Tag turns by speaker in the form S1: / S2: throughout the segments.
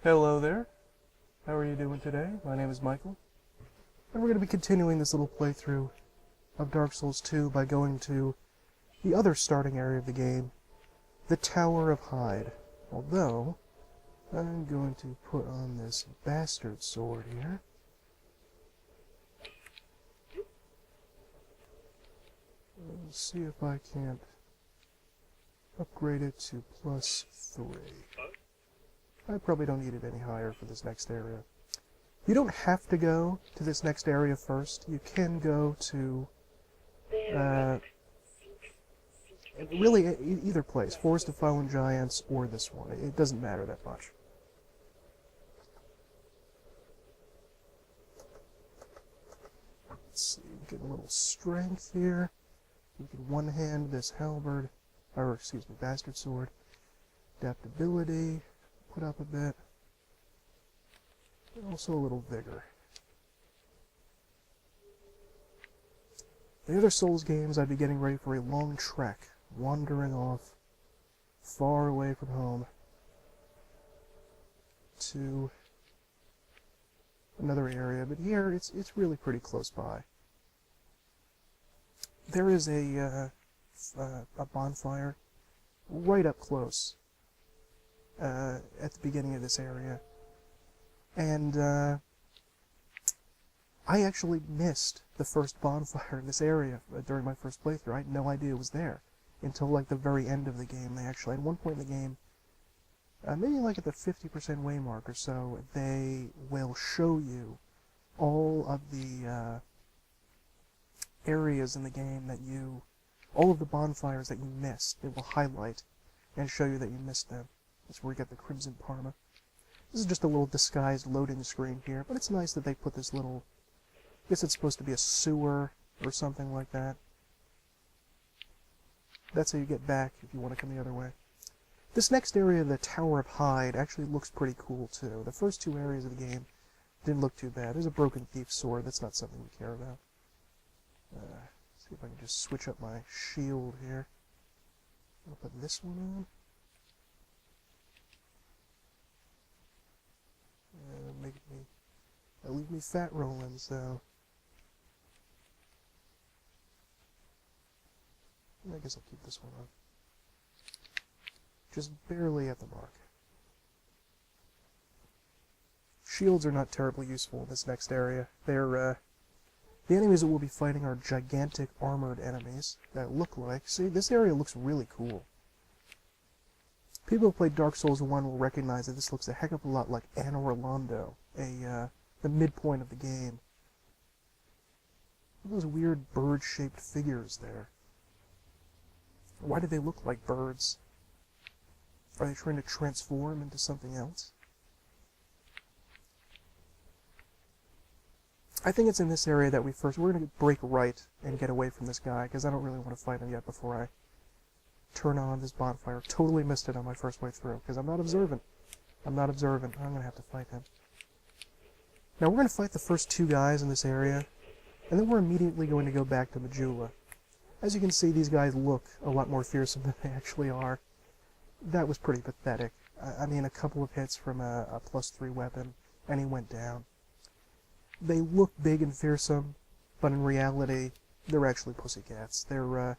S1: Hello there. How are you doing today? My name is Michael, and we're going to be continuing this little playthrough of Dark Souls 2 by going to the other starting area of the game, the Tower of Heide. Although, I'm going to put on this bastard sword here. Let's see if I can't upgrade it to +3. I probably don't need it any higher for this next area. You don't have to go to this next area first. You can go to, really either place, Forest of Fallen Giants or this one. It doesn't matter that much. Let's see, get a little strength here. You can one-hand this halberd, or excuse me, bastard sword. Adaptability, put up a bit. And also a little vigor. The other Souls games, I'd be getting ready for a long trek, wandering off far away from home to another area, but here it's really pretty close by. There is a bonfire right up close at the beginning of this area, and I actually missed the first bonfire in this area during my first playthrough. I had no idea it was there until like the very end of the game. They actually, at one point in the game, maybe like at the 50% way mark or so, they will show you all of the areas in the game that all of the bonfires that you missed. It will highlight and show you that you missed them. That's where you get the Crimson Parma. This is just a little disguised loading screen here, but it's nice that they put this little, I guess it's supposed to be a sewer or something like that. That's how you get back if you want to come the other way. This next area, the Tower of Heide, actually looks pretty cool too. The first two areas of the game didn't look too bad. There's a broken thief sword. That's not something we care about. See if I can just switch up my shield here. I'll put this one on. That'll leave me fat rolling, so I guess I'll keep this one on. Just barely at the mark. Shields are not terribly useful in this next area. They're, the enemies that we'll be fighting are gigantic armored enemies that look like... See, this area looks really cool. People who played Dark Souls 1 will recognize that this looks a heck of a lot like Anor Londo, the midpoint of the game. Look at those weird bird-shaped figures there. Why do they look like birds? Are they trying to transform into something else? I think it's in this area that we're going to break right and get away from this guy, because I don't really want to fight him yet before I turn on this bonfire. Totally missed it on my first way through, because I'm not observant. I'm going to have to fight him. Now we're going to fight the first two guys in this area, and then we're immediately going to go back to Majula. As you can see, these guys look a lot more fearsome than they actually are. That was pretty pathetic. I mean, a couple of hits from a +3 weapon, and he went down. They look big and fearsome, but in reality, they're actually pussycats. They're,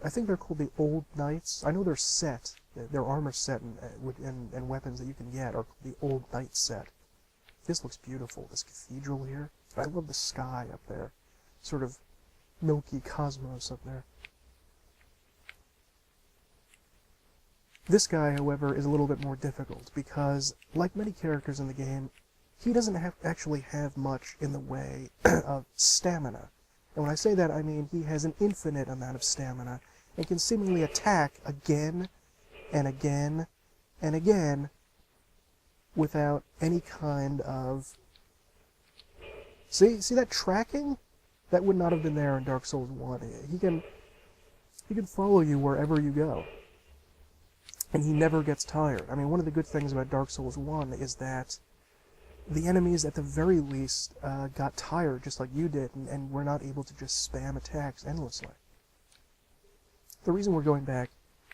S1: I think they're called the Old Knights. I know they're set. Their armor set and weapons that you can get are the Old Knight set. This looks beautiful, this cathedral here. I love the sky up there. Sort of milky cosmos up there. This guy, however, is a little bit more difficult because, like many characters in the game, he doesn't actually have much in the way of stamina. And when I say that, I mean he has an infinite amount of stamina and can seemingly attack again and again and again without any kind of... See that tracking? That would not have been there in Dark Souls 1. He can follow you wherever you go. And he never gets tired. I mean, one of the good things about Dark Souls 1 is that the enemies, at the very least, got tired, just like you did, and were not able to just spam attacks endlessly. The reason we're going back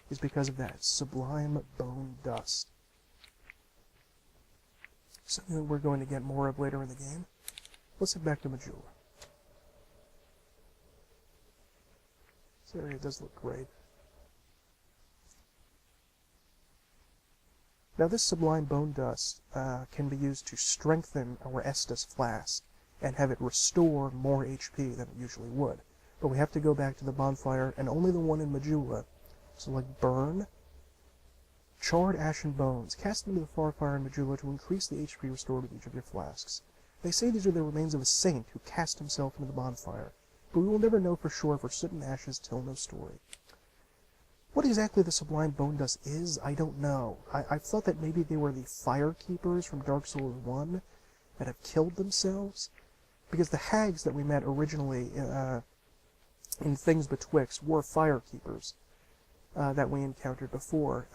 S1: is because of that sublime bone dust. Something that we're going to get more of later in the game. Let's head back to Majula. This area does look great. Now this sublime bone dust can be used to strengthen our Estus flask and have it restore more HP than it usually would. But we have to go back to the bonfire, and only the one in Majula. So like burn, charred ashen bones, cast them into the far fire in Majula to increase the HP restored with each of your flasks. They say these are the remains of a saint who cast himself into the bonfire, but we will never know for sure, for soot and ashes tell no story. What exactly the sublime bone dust is, I don't know. I thought that maybe they were the fire keepers from Dark Souls 1 that have killed themselves, because the hags that we met originally in Things Betwixt were fire keepers that we encountered before.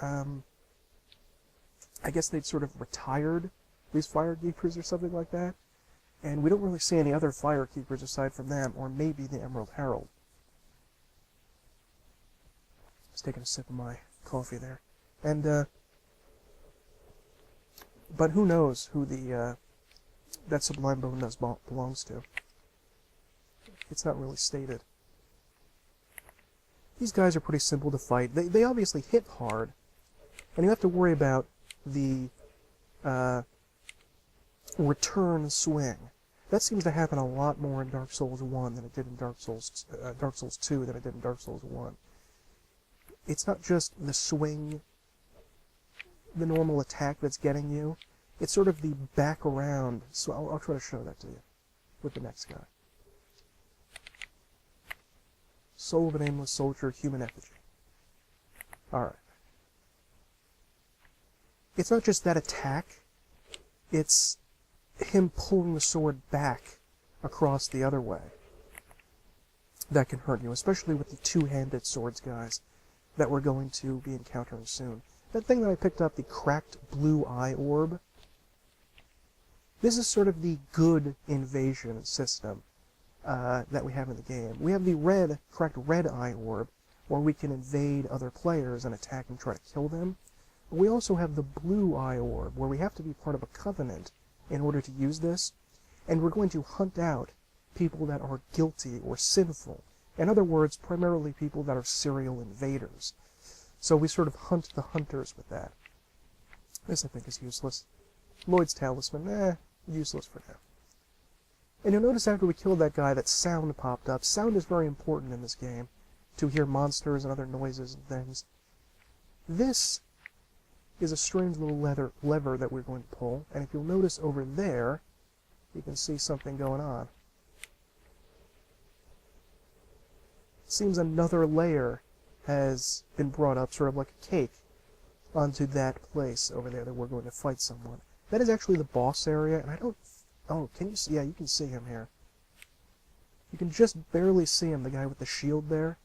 S1: I guess they'd sort of retired, these fire keepers or something like that, and we don't really see any other fire keepers aside from them, or maybe the Emerald Herald. Just taking a sip of my coffee there. And, but who knows who that sublime bone dust belongs to. It's not really stated. These guys are pretty simple to fight. They obviously hit hard, and you have to worry about the return swing. That seems to happen a lot more in Dark Souls 1 than it did in Dark Souls 2 than it did in Dark Souls 1. It's not just the swing, the normal attack that's getting you. It's sort of the back around. So I'll try to show that to you with the next guy. Soul of an Aimless Soldier, Human Effigy. Alright. It's not just that attack, it's him pulling the sword back across the other way. That can hurt you, especially with the two-handed swords guys that we're going to be encountering soon. That thing that I picked up, the cracked blue eye orb, this is sort of the good invasion system that we have in the game. We have the cracked red eye orb, where we can invade other players and attack and try to kill them. But we also have the blue eye orb, where we have to be part of a covenant in order to use this, and we're going to hunt out people that are guilty or sinful. In other words, primarily people that are serial invaders. So we sort of hunt the hunters with that. This I think is useless. Lloyd's Talisman, useless for now. And you'll notice after we killed that guy that sound popped up. Sound is very important in this game, to hear monsters and other noises and things. This is a strange little lever that we're going to pull, and if you'll notice over there, you can see something going on. It seems another layer has been brought up, sort of like a cake, onto that place over there that we're going to fight someone. That is actually the boss area, and I don't... Oh, can you see? Yeah, you can see him here. You can just barely see him, the guy with the shield there.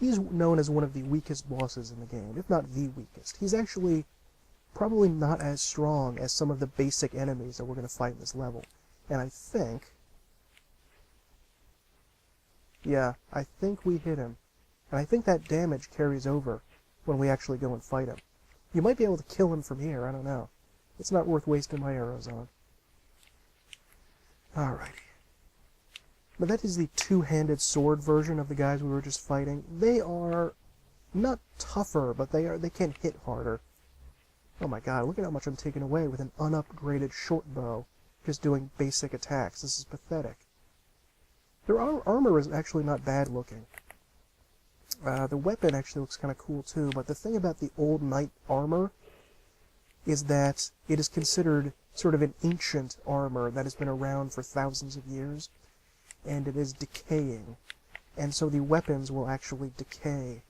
S1: He's known as one of the weakest bosses in the game, if not the weakest. He's actually probably not as strong as some of the basic enemies that we're going to fight in this level. And I think... Yeah, I think we hit him. And I think that damage carries over when we actually go and fight him. You might be able to kill him from here, I don't know. It's not worth wasting my arrows on. Alrighty. But that is the two-handed sword version of the guys we were just fighting. They are not tougher, but they can hit harder. Oh my god, look at how much I'm taking away with an unupgraded short bow, just doing basic attacks. This is pathetic. Their armor is actually not bad looking. The weapon actually looks kind of cool too, but the thing about the old knight armor is that it is considered sort of an ancient armor that has been around for thousands of years, and it is decaying. And so the weapons will actually decay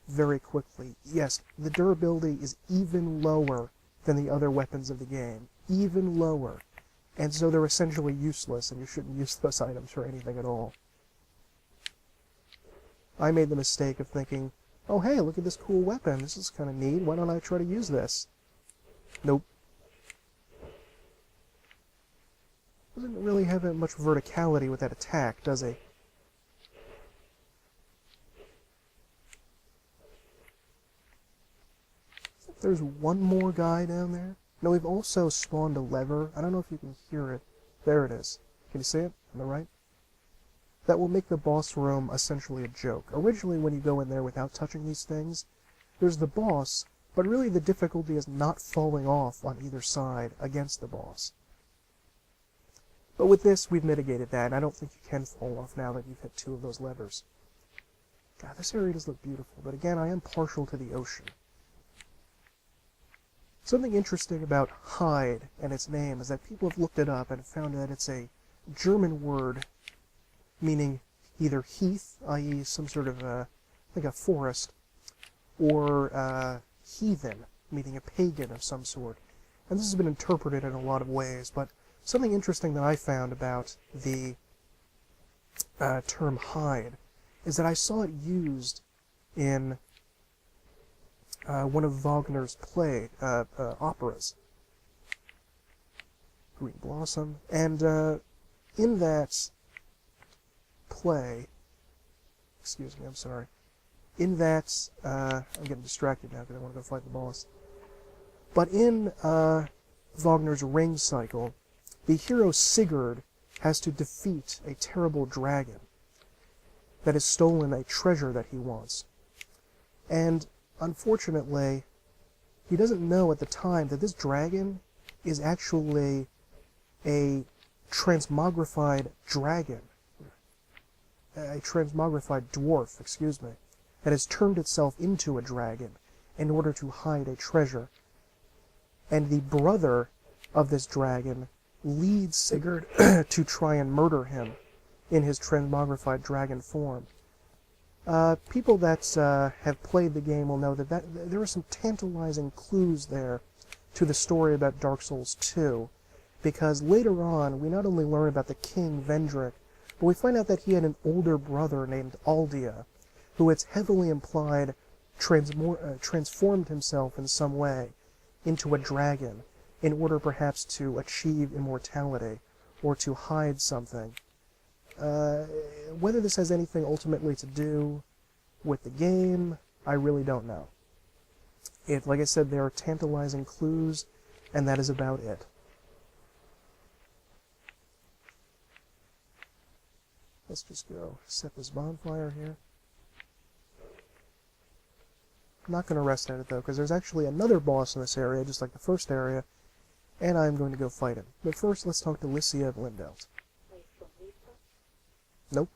S1: very quickly. Yes, the durability is even lower than the other weapons of the game. Even lower. And so they're essentially useless, and you shouldn't use those items for anything at all. I made the mistake of thinking, oh hey, look at this cool weapon, this is kind of neat, why don't I try to use this? Nope. Doesn't really have that much verticality with that attack, does he? There's one more guy down there. Now we've also spawned a lever. I don't know if you can hear it. There it is. Can you see it on the right? That will make the boss room essentially a joke. Originally, when you go in there without touching these things, there's the boss, but really the difficulty is not falling off on either side against the boss. But with this, we've mitigated that, and I don't think you can fall off now that you've hit 2 of those levers. God, this area does look beautiful, but again, I am partial to the ocean. Something interesting about Heide and its name is that people have looked it up and found that it's a German word meaning either heath, i.e. some sort of, like a forest, or heathen, meaning a pagan of some sort. And this has been interpreted in a lot of ways, but something interesting that I found about the term Heide is that I saw it used in one of Wagner's operas, Green Blossom, and in that play, excuse me, I'm sorry, in that, I'm getting distracted now because I want to go fight the boss, but in Wagner's Ring Cycle, the hero Sigurd has to defeat a terrible dragon that has stolen a treasure that he wants. And unfortunately, he doesn't know at the time that this dragon is actually a transmogrified dragon, a transmogrified dwarf, excuse me, that has turned itself into a dragon in order to hide a treasure. And the brother of this dragon leads Sigurd to try and murder him in his transmogrified dragon form. People that have played the game will know that there are some tantalizing clues there to the story about Dark Souls 2, because later on we not only learn about the king Vendrick, but we find out that he had an older brother named Aldia, who it's heavily implied transformed himself in some way into a dragon in order perhaps to achieve immortality or to hide something. Whether this has anything ultimately to do with the game, I really don't know. Like I said, there are tantalizing clues, and that is about it. Let's just go set this bonfire here. I'm not going to rest at it, though, because there's actually another boss in this area, just like the first area, and I'm going to go fight him. But first, let's talk to Lycia of Lindelt. Nope.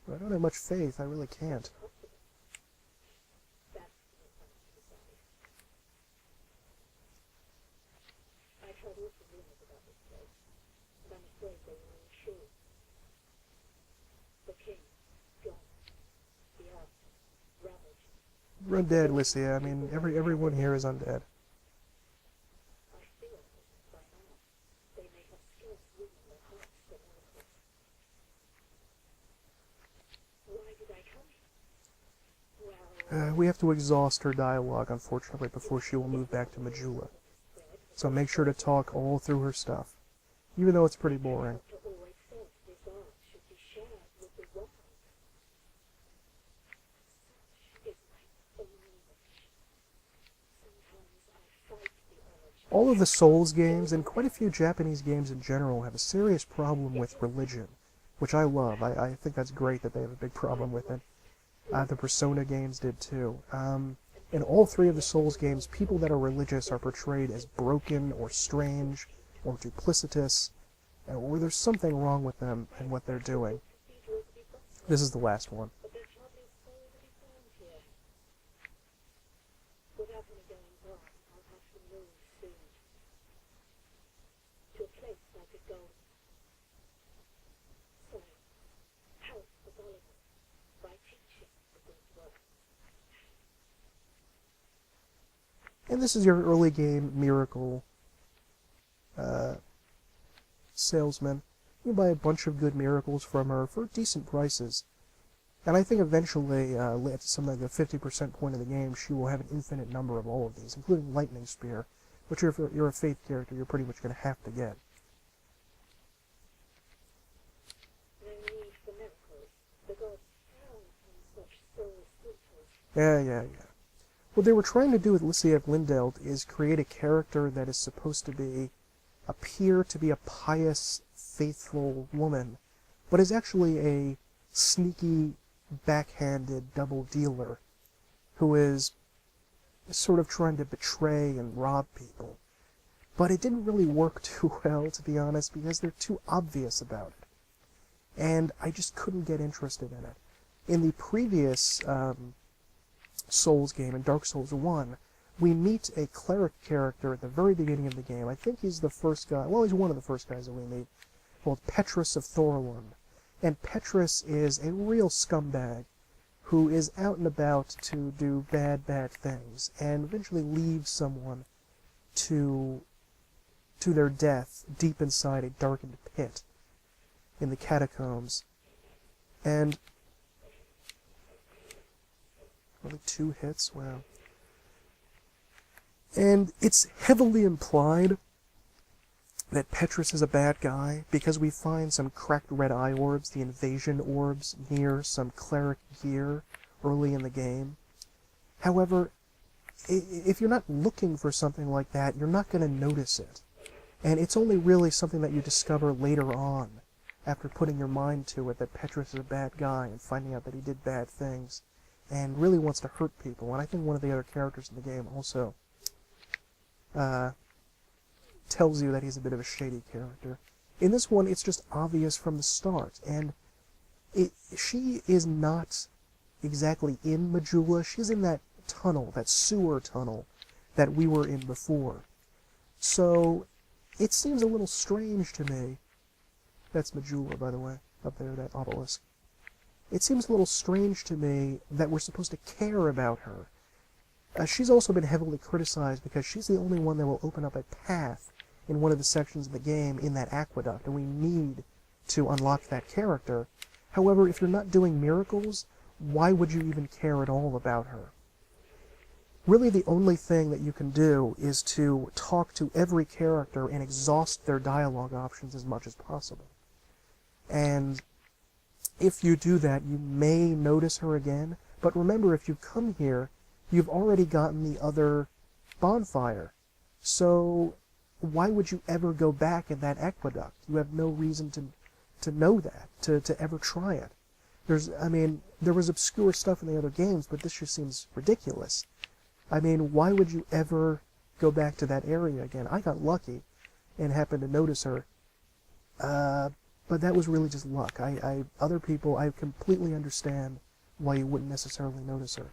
S1: I don't have much faith, I really can't. We're undead, Lycia. I mean, everyone here is undead. We have to exhaust her dialogue, unfortunately, before she will move back to Majula. So make sure to talk all through her stuff, even though it's pretty boring. All of the Souls games, and quite a few Japanese games in general, have a serious problem with religion, which I love. I think that's great that they have a big problem with it. The Persona games did too. In all 3 of the Souls games, people that are religious are portrayed as broken or strange or duplicitous, or there's something wrong with them and what they're doing. This is the last one. And this is your early game miracle salesman. You can buy a bunch of good miracles from her for decent prices. And I think eventually, at something like the 50% point of the game, she will have an infinite number of all of these, including Lightning Spear, which if you're a Faith character, you're pretty much going to have to get. Yeah. What they were trying to do with Lycia Glindeld is create a character that is supposed to appear to be a pious, faithful woman, but is actually a sneaky, backhanded double dealer who is sort of trying to betray and rob people. But it didn't really work too well, to be honest, because they're too obvious about it. And I just couldn't get interested in it. In the previous Souls game, in Dark Souls 1, we meet a cleric character at the very beginning of the game. I think he's the first guy, well, he's one of the first guys that we meet, called Petrus of Thorlund. And Petrus is a real scumbag who is out and about to do bad things, and eventually leaves someone to their death deep inside a darkened pit in the catacombs. And only 2 hits? Wow. And it's heavily implied that Petrus is a bad guy because we find some cracked red eye orbs, the invasion orbs, near some cleric gear early in the game. However, if you're not looking for something like that, you're not going to notice it. And it's only really something that you discover later on, after putting your mind to it, that Petrus is a bad guy and finding out that he did bad things and really wants to hurt people. And I think one of the other characters in the game also tells you that he's a bit of a shady character. In this one, it's just obvious from the start, and she is not exactly in Majula. She's in that tunnel, that sewer tunnel that we were in before. So it seems a little strange to me. That's Majula, by the way, up there, that obelisk. It seems a little strange to me that we're supposed to care about her. She's also been heavily criticized because she's the only one that will open up a path in one of the sections of the game in that aqueduct, and we need to unlock that character. However, if you're not doing miracles, why would you even care at all about her? Really, the only thing that you can do is to talk to every character and exhaust their dialogue options as much as possible. And if you do that, you may notice her again, but remember, if you come here, you've already gotten the other bonfire. So why would you ever go back in that aqueduct? You have no reason to know that, to ever try it. There was obscure stuff in the other games, but this just seems ridiculous. I mean, why would you ever go back to that area again? I got lucky and happened to notice her, but that was really just luck. Other people, I completely understand why you wouldn't necessarily notice her.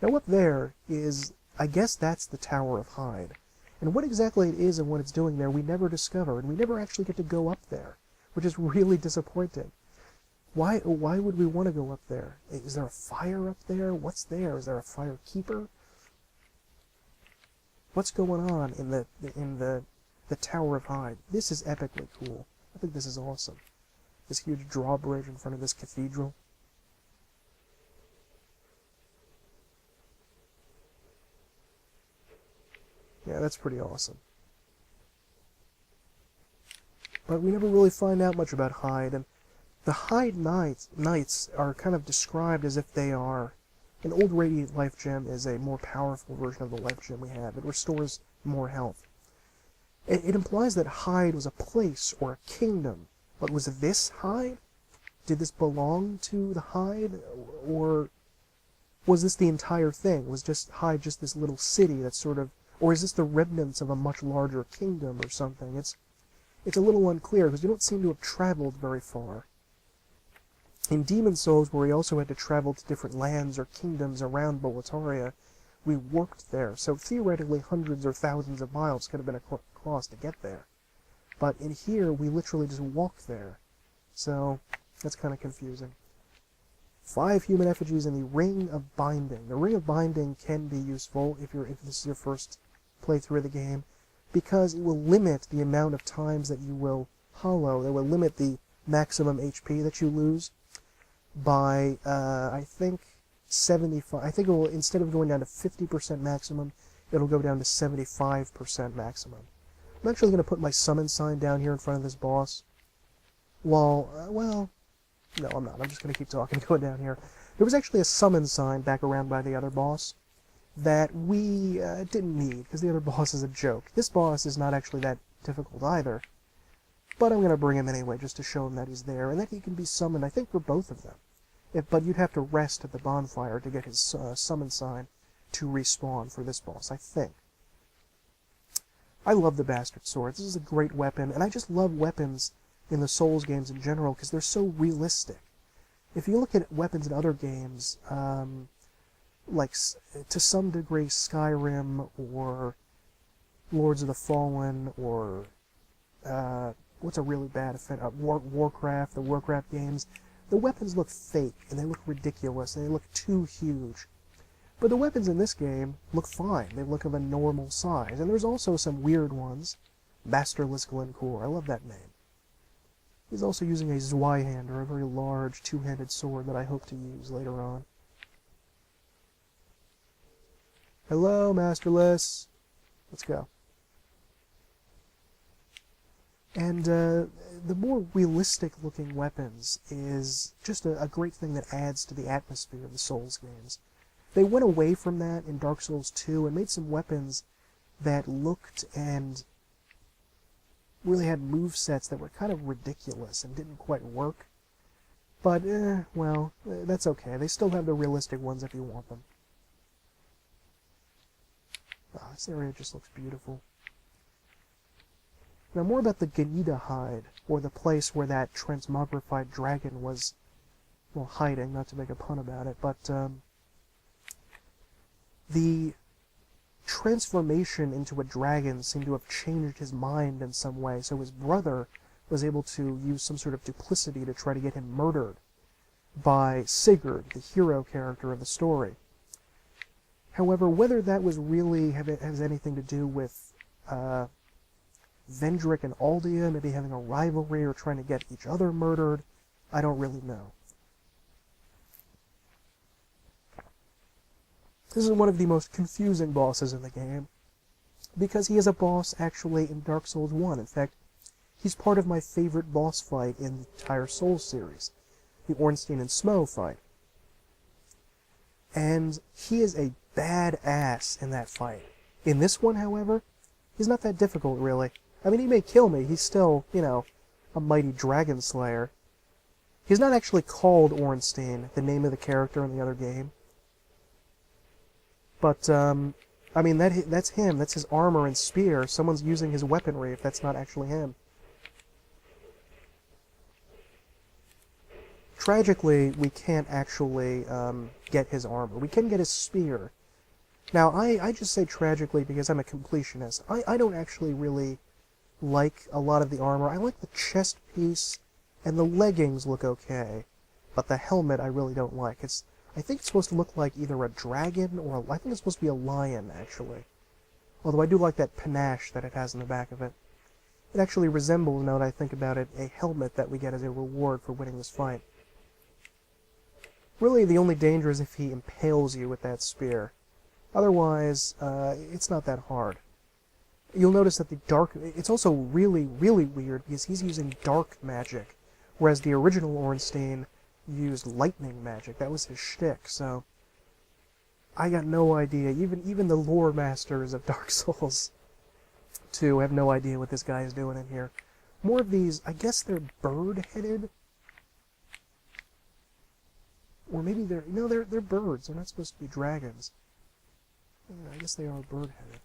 S1: Now up there is, I guess that's the Tower of Heide. And what exactly it is and what it's doing there, we never discover, and we never actually get to go up there, which is really disappointing. Why would we want to go up there? Is there a fire up there? What's there? Is there a fire keeper? What's going on in the Tower of Heide? This is epically cool. I think this is awesome. This huge drawbridge in front of this cathedral. Yeah, that's pretty awesome. But we never really find out much about Heide, and the Heide Knights are kind of described as if they are... An old Radiant Life Gem is a more powerful version of the Life Gem we have. It restores more health. It implies that Heide was a place or a kingdom. But was this Heide? Did this belong to the Heide? Or was this the entire thing? Was just Heide just this little city that's sort of... Or is this the remnants of a much larger kingdom or something? It's a little unclear, because you don't seem to have traveled very far. In Demon Souls, where we also had to travel to different lands or kingdoms around Boletaria, we worked there, so theoretically hundreds or thousands of miles could have been across to get there. But in here, we literally just walked there, so that's kind of confusing. 5 human effigies in the Ring of Binding. The Ring of Binding can be useful if this is your first playthrough of the game, because it will limit the amount of times that you will hollow. It will limit the maximum HP that you lose by, I think, 75. I think it will, instead of going down to 50% maximum, it'll go down to 75% maximum. I'm actually going to put my summon sign down here in front of this boss. Well, no, I'm not. I'm just going to keep talking, going down here. There was actually a summon sign back around by the other boss that we didn't need, because the other boss is a joke. This boss is not actually that difficult either, but I'm going to bring him anyway, just to show him that he's there, and that he can be summoned, I think, for both of them. But you'd have to rest at the bonfire to get his summon sign to respawn for this boss, I think. I love the Bastard Sword. This is a great weapon, and I just love weapons in the Souls games in general, because they're so realistic. If you look at weapons in other games, like, to some degree, Skyrim, or Lords of the Fallen, or, what's a really bad offense? Warcraft, the Warcraft games, the weapons look fake, and they look ridiculous, and they look too huge. But the weapons in this game look fine. They look of a normal size. And there's also some weird ones. Masterless Glencore. I love that name. He's also using a Zweihander, a very large two-handed sword that I hope to use later on. Hello, Masterless. Let's go. And the more realistic-looking weapons is just a great thing that adds to the atmosphere of the Souls games. They went away from that in Dark Souls 2 and made some weapons that looked and really had movesets that were kind of ridiculous and didn't quite work. But, well, that's okay. They still have the realistic ones if you want them. Oh, this area just looks beautiful. Now, more about the Ganida hide, or the place where that transmogrified dragon was, well, hiding, not to make a pun about it, but, the transformation into a dragon seemed to have changed his mind in some way, so his brother was able to use some sort of duplicity to try to get him murdered by Sigurd, the hero character of the story. However, whether that was really has anything to do with Vendrick and Aldia maybe having a rivalry or trying to get each other murdered, I don't really know. This is one of the most confusing bosses in the game, because he is a boss actually in Dark Souls 1. In fact, he's part of my favorite boss fight in the entire Souls series, the Ornstein and Smough fight. And he is a badass in that fight. In this one, however, he's not that difficult, really. I mean, he may kill me, he's still, you know, a mighty dragon slayer. He's not actually called Ornstein, the name of the character in the other game. But, I mean, that's him. That's his armor and spear. Someone's using his weaponry if that's not actually him. Tragically, we can't actually get his armor. We can get his spear. Now, I just say tragically because I'm a completionist. I don't actually really like a lot of the armor. I like the chest piece, and the leggings look okay. But the helmet I really don't like. I think it's supposed to look like either a dragon or I think it's supposed to be a lion, actually. Although I do like that panache that it has in the back of it. It actually resembles, now that I think about it, a helmet that we get as a reward for winning this fight. Really, the only danger is if he impales you with that spear. Otherwise, it's not that hard. You'll notice that the dark... It's also really, really weird because he's using dark magic, whereas the original Ornstein used lightning magic. That was his shtick, so I got no idea. Even the lore masters of Dark Souls 2 have no idea what this guy is doing in here. More of these, I guess they're bird-headed? Or maybe they're... No, they're birds. They're not supposed to be dragons. Yeah, I guess they are bird-headed.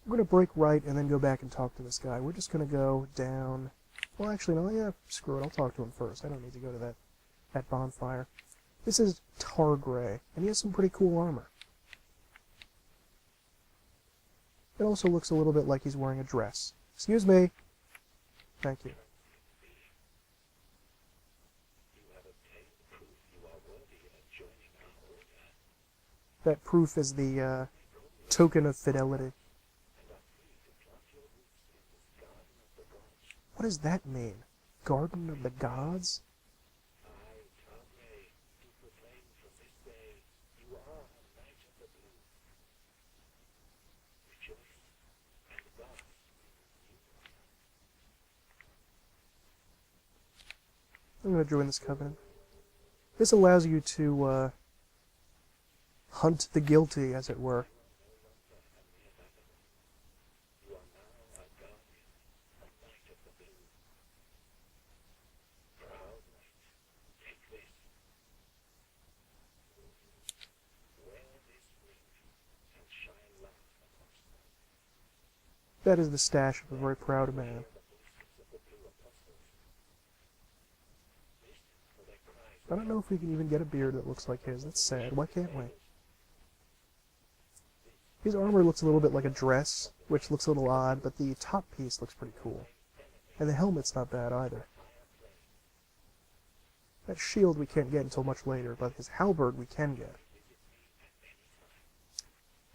S1: We're going to break right and then go back and talk to this guy. We're just going to go down... Well, actually, no, yeah, screw it. I'll talk to him first. I don't need to go to that bonfire. This is Targray, and he has some pretty cool armor. It also looks a little bit like he's wearing a dress. Excuse me. Thank you. That proof is the token of fidelity. What does that mean? Garden of the Gods? I'm going to join this covenant. This allows you to hunt the guilty, as it were. That is the stash of a very proud man. I don't know if we can even get a beard that looks like his. That's sad. Why can't we? His armor looks a little bit like a dress, which looks a little odd, but the top piece looks pretty cool. And the helmet's not bad either. That shield we can't get until much later, but his halberd we can get.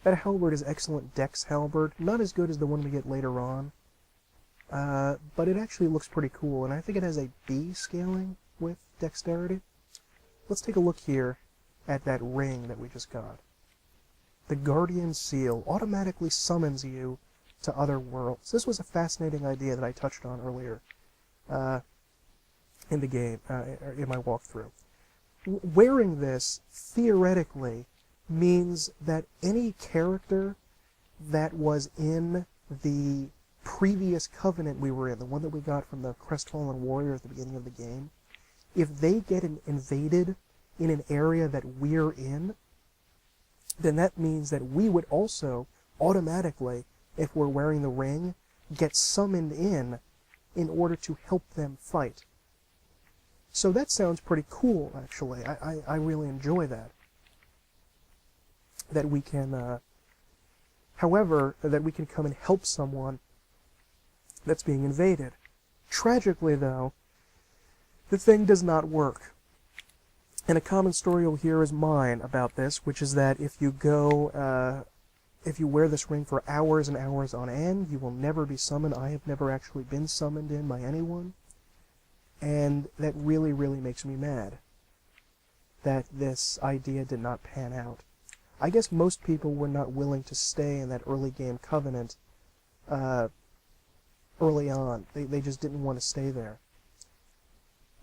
S1: That halberd is excellent dex halberd. Not as good as the one we get later on. But it actually looks pretty cool, and I think it has a B scaling with dexterity. Let's take a look here at that ring that we just got. The Guardian Seal automatically summons you to other worlds. This was a fascinating idea that I touched on earlier in the game, in my walkthrough. Wearing this, theoretically, means that any character that was in the previous covenant we were in, the one that we got from the Crestfallen Warrior at the beginning of the game, if they get invaded in an area that we're in, then that means that we would also automatically, if we're wearing the ring, get summoned in order to help them fight. So that sounds pretty cool, actually. I really enjoy that. That we can, however, that we can come and help someone that's being invaded. Tragically, though, the thing does not work. And a common story you'll hear is mine about this, which is that if you go, if you wear this ring for hours and hours on end, you will never be summoned. I have never actually been summoned in by anyone. And that really, really makes me mad that this idea did not pan out. I guess most people were not willing to stay in that early game covenant early on. They just didn't want to stay there.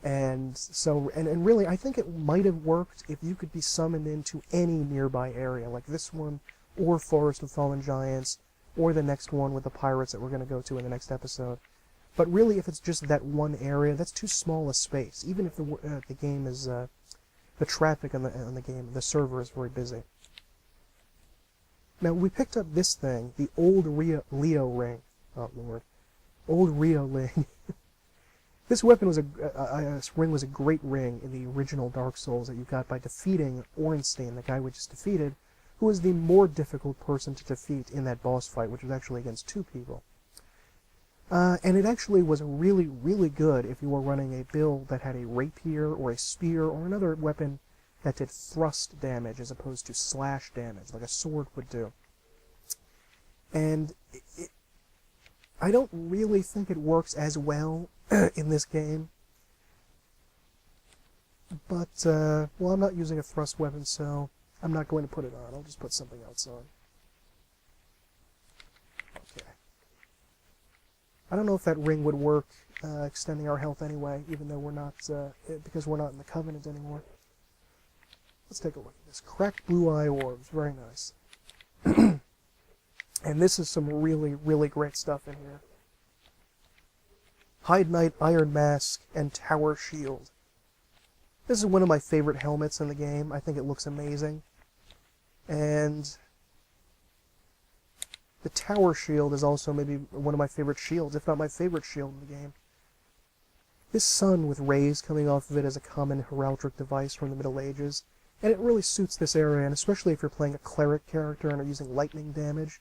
S1: And so, and really, I think it might have worked if you could be summoned into any nearby area, like this one, or Forest of Fallen Giants, or the next one with the pirates that we're going to go to in the next episode. But really, if it's just that one area, that's too small a space. Even if the game is, the traffic on the game, the server is very busy. Now, we picked up this thing, the old Leo ring. Oh, Lord. Old Rio ring. This weapon was this ring was a great ring in the original Dark Souls that you got by defeating Ornstein, the guy we just defeated, who was the more difficult person to defeat in that boss fight, which was actually against two people. And it actually was really, really good if you were running a build that had a rapier or a spear or another weapon that did thrust damage as opposed to slash damage, like a sword would do. And I don't really think it works as well in this game. But, well, I'm not using a thrust weapon, so I'm not going to put it on. I'll just put something else on. Okay. I don't know if that ring would work, extending our health anyway, even though we're not, because we're not in the Covenant anymore. Let's take a look at this. Cracked blue eye orbs. Very nice. And this is some really, really great stuff in here. Heide Knight Iron Mask and Tower Shield. This is one of my favorite helmets in the game. I think it looks amazing. And the Tower Shield is also maybe one of my favorite shields, if not my favorite shield in the game. This sun with rays coming off of it is a common heraldic device from the Middle Ages, and it really suits this area, and especially if you're playing a cleric character and are using lightning damage.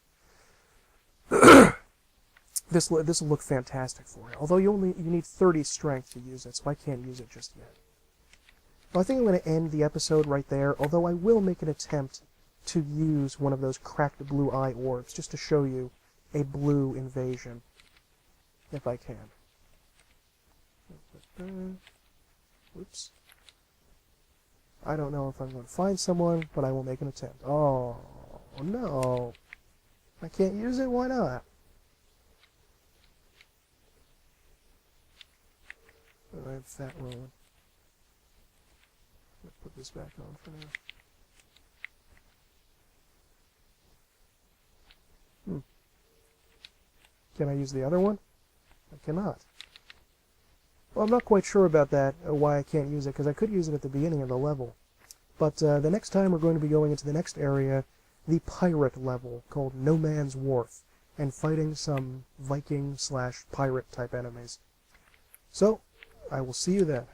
S1: This will look fantastic for you. Although you need 30 strength to use it, so I can't use it just yet. Well, I think I'm going to end the episode right there, although I will make an attempt to use one of those cracked blue eye orbs, just to show you a blue invasion, if I can. Oops. I don't know if I'm going to find someone, but I will make an attempt. Oh, no. I can't use it? Why not? I have fat rolling. Let's put this back on for now. Can I use the other one? I cannot. Well, I'm not quite sure about that, why I can't use it, because I could use it at the beginning of the level. But the next time we're going to be going into the next area, the pirate level, called No Man's Wharf, and fighting some Viking/pirate type enemies. So, I will see you then.